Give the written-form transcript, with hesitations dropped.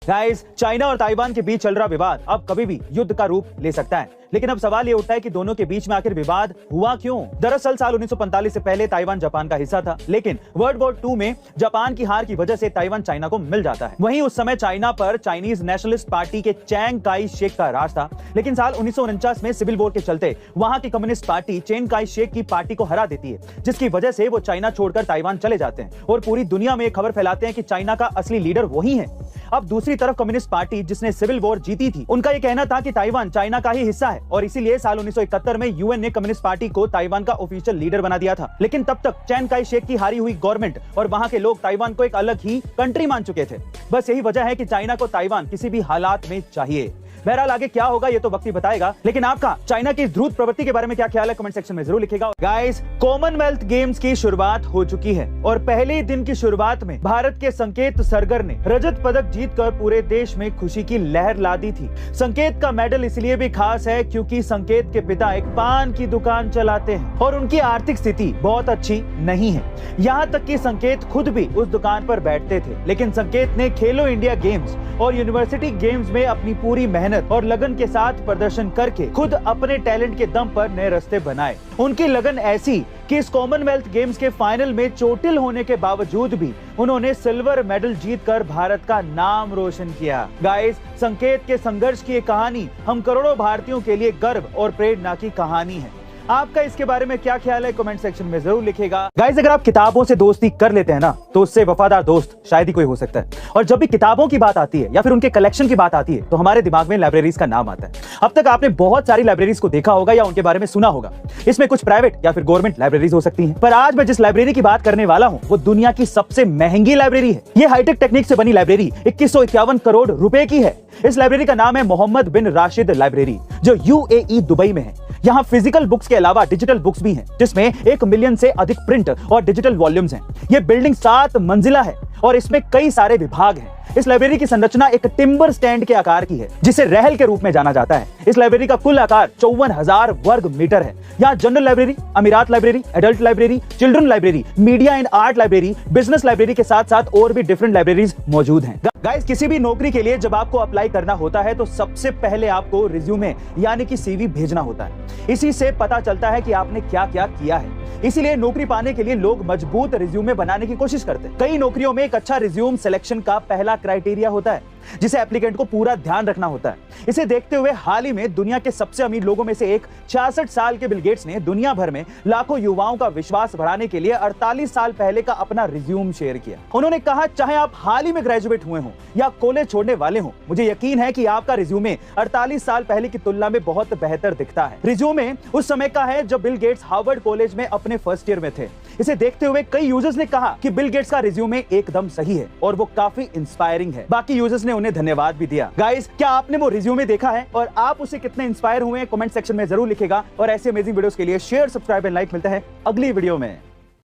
Guys, China और Taiwan के बीच चल रहा विवाद अब कभी भी युद्ध का रूप ले सकता है। लेकिन अब सवाल ये उठता है कि दोनों के बीच में आखिर विवाद हुआ क्यों? दरअसल साल 1945 से पहले ताइवान जापान का हिस्सा था, लेकिन वर्ल्ड वॉर 2 में जापान की हार की वजह से ताइवान चाइना को मिल जाता है। वहीं उस समय चाइना पर चाइनीज नेशनलिस्ट पार्टी के चैंग काई शेक का राज था, लेकिन साल 1949 में सिविल वॉर के चलते वहां की communist party Chiang Kai Shek की पार्टी को हरा देती है, जिसकी वजह से वो चाइना छोड़कर ताइवान चले जाते हैं और पूरी दुनिया में खबर फैलाते हैं कि चाइना का असली लीडर वही है। अब दूसरी तरफ कम्युनिस्ट पार्टी जिसने सिविल वॉर जीती थी, उनका ये कहना था कि ताइवान चाइना का ही हिस्सा है और इसीलिए साल 1971 में यूएन ने कम्युनिस्ट पार्टी को ताइवान का ऑफिशियल लीडर बना दिया था। लेकिन तब तक चैंग काई शेक की हारी हुई गवर्नमेंट और वहां के लोग ताइवान को एक अलग ही कंट्री मान चुके थे। बस यही वजह है कि चाइना को ताइवान किसी भी हालात में चाहिए। बहरहाल आगे क्या होगा ये तो वक्त ही बताएगा, लेकिन आपका चाइना की इस ध्रुव प्रवृत्ति के बारे में क्या ख्याल है कमेंट सेक्शन में जरूर लिखिएगा। गाइस, कॉमनवेल्थ गेम्स की शुरुआत हो चुकी है और पहले ही दिन की शुरुआत में भारत के संकेत सरगर ने रजत पदक जीतकर पूरे देश में खुशी की लहर ला दी थी। संकेत का मेडल इसलिए भी खास है क्योंकि संकेत के पिता एक पान की दुकान चलाते हैं और उनकी आर्थिक स्थिति बहुत अच्छी नहीं है। यहाँ तक कि संकेत खुद भी उस दुकान पर बैठते थे, लेकिन संकेत ने खेलो इंडिया गेम्स और यूनिवर्सिटी गेम्स में अपनी पूरी मेहनत और लगन के साथ प्रदर्शन करके खुद अपने टैलेंट के दम पर नए रास्ते बनाए। उनकी लगन ऐसी कि इस कॉमनवेल्थ गेम्स के फाइनल में चोटिल होने के बावजूद भी उन्होंने सिल्वर मेडल जीतकर भारत का नाम रोशन किया। गाइस, संकेत के संघर्ष की ये कहानी हम करोड़ों भारतीयों के लिए गर्व और प्रेरणा की कहानी है। आपका इसके बारे में क्या ख्याल है कमेंट सेक्शन में जरूर लिखेगा। गाइस, अगर आप किताबों से दोस्ती कर लेते हैं ना, तो उससे वफादार दोस्त शायद ही कोई हो सकता है। और जब भी किताबों की बात आती है या फिर उनके कलेक्शन की बात आती है, तो हमारे दिमाग में लाइब्रेरीज का नाम आता है। अब तक आपने बहुत सारी लाइब्रेरीज को देखा होगा या उनके बारे में सुना होगा। इसमें कुछ प्राइवेट या फिर गवर्नमेंट लाइब्रेरीज हो सकती है, पर आज मैं जिस लाइब्रेरी की बात करने वाला हूँ वो दुनिया की सबसे महंगी लाइब्रेरी है। ये हाईटेक टेक्निक से बनी लाइब्रेरी 2151 करोड़ रुपए की है। इस लाइब्रेरी का नाम है मोहम्मद बिन राशिद लाइब्रेरी, जो यूएई दुबई में है। यहाँ फिजिकल बुक्स के अलावा डिजिटल बुक्स भी हैं, जिसमें 1 मिलियन से अधिक प्रिंट और डिजिटल वॉल्यूम्स हैं। ये बिल्डिंग 7 मंजिला है और इसमें कई सारे विभाग हैं। इस लाइब्रेरी की संरचना एक टिम्बर स्टैंड के आकार की है, जिसे रहल के रूप में जाना जाता है। इस लाइब्रेरी का कुल आकार 54,000 वर्ग मीटर है। यहाँ जनरल लाइब्रेरी, अमीरात library, adult library, children library, media and art library, business library के साथ साथ और भी डिफरेंट लाइब्रेरीज मौजूद हैं। गाइस, किसी भी नौकरी के लिए जब आपको अप्लाई करना होता है तो सबसे पहले आपको रिज्यूमे यानी कि सीवी भेजना होता है। इसी से पता चलता है कि आपने क्या क्या किया है। इसीलिए नौकरी पाने के लिए लोग मजबूत रिज्यूमे बनाने की कोशिश करते हैं। कई नौकरियों में एक अच्छा रिज्यूम सिलेक्शन का पहला क्राइटेरिया होता है, जिसे एप्लीकेंट को पूरा ध्यान रखना होता है। इसे देखते हुए हाल ही में दुनिया के सबसे अमीर लोगों में से एक 66 साल के बिल गेट्स ने दुनिया भर में लाखों युवाओं का विश्वास बढ़ाने के लिए 48 साल पहले का अपना रिज्यूम शेयर किया। उन्होंने कहा, चाहे आप हाल ही में ग्रेजुएट हुए हों या कॉलेज छोड़ने वाले हों, मुझे यकीन है कि आपका रिज्यूमे 48 साल पहले की तुलना में बहुत बेहतर दिखता है। रिज्यूमे उस समय का है जब बिल गेट्स हार्वर्ड कॉलेज में अपने फर्स्ट ईयर में थे। इसे देखते हुए कई यूजर्स ने कहा कि बिल गेट्स का रिज्यूमे एकदम सही है और वो काफी इंस्पायरिंग है। बाकी यूजर्स ने उन्हें धन्यवाद भी दिया। गाइस, क्या आपने वो रिज्यूमे देखा है और आप उसे कितने इंस्पायर हुए हैं कमेंट सेक्शन में जरूर लिखेगा। और ऐसे अमेजिंग वीडियोस के लिए शेयर, सब्सक्राइब एंड लाइक। मिलते हैं अगली वीडियो में।